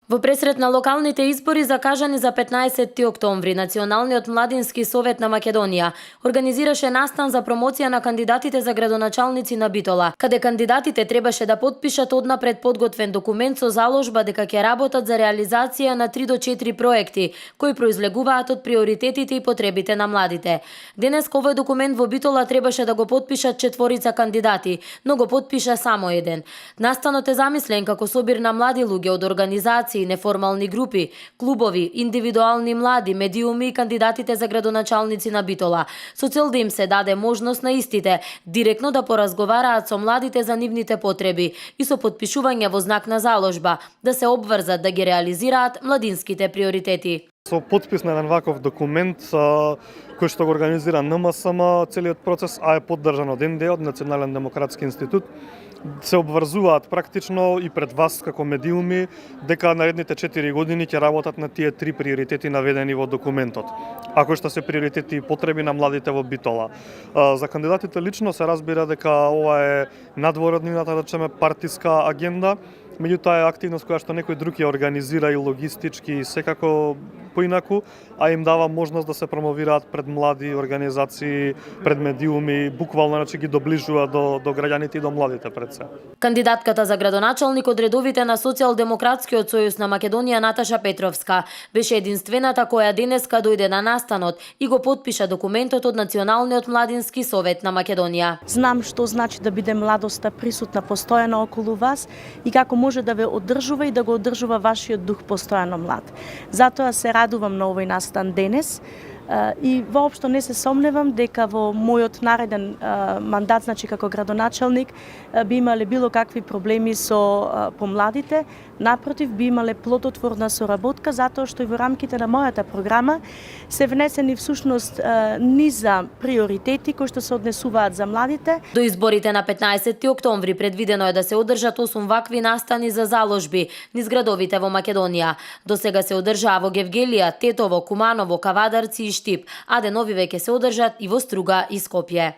Во пресрет на локалните избори закажани за 15 октомври, Националниот младински совет на Македонија организираше настан за промоција на кандидатите за градоначалници на Битола, каде кандидатите требаше да потпишат однапред подготвен документ со заложба дека ќе работат за реализација на 3 до 4 проекти кои произлегуваат од приоритетите и потребите на младите. Денес овој документ во Битола требаше да го потпишат 4 кандидати, но го потпиша само еден. Настанот е замислен како собир на млади луѓе од организации, неформални групи, клубови, индивидуални млади, медиуми и кандидатите за градоначалници на Битола, со цел да им се даде можност на истите директно да поразговараат со младите за нивните потреби и со потпишување во знак на заложба, да се обврзат да ги реализираат младинските приоритети. Со подпис на еден ваков документ кој што го организира НМСМ целиот процес, а е поддржан од НД, од Национален демократски институт, се обврзуваат практично и пред вас како медиуми дека наредните 4 години ќе работат на тие 3 приоритети наведени во документот, а кои што се приоритети и потреби на младите во Битола. За кандидатите лично се разбира дека ова е надвор од нивната, да речеме, партиска агенда, меѓутоа е активност која што некој друг ја организира и логистички и секако поинаку, а им дава можност да се промовираат пред млади организации, пред медиуми, буквално значи ги доближува до граѓаните и до младите пред се. Кандидатката за градоначалник од редовите на Социјалдемократскиот сојуз на Македонија Наташа Петровска беше единствената која денеска дојде на настанот и го потпиша документот од Националниот младински совет на Македонија. Знам што значи да биде младоста присутна постојано околу вас и како може да ве одржува и да го одржува вашиот дух постојано млад. Затоа се радувам на овој настан денес и воопшто не се сомневам дека во мојот нареден мандат, значи како градоначалник, би имале било какви проблеми со помладите. Напротив, би имале плодотворна соработка, затоа што и во рамките на мојата програма се внесени всушност низа приоритети кои што се однесуваат за младите. До изборите на 15 октомври предвидено е да се одржат 8 вакви настани за заложби низ градовите во Македонија. До сега се одржаа во Гевгелија, Тетово, Куманово, Кавадарци и Штип, а денови веќе се одржат и во Струга и Скопје.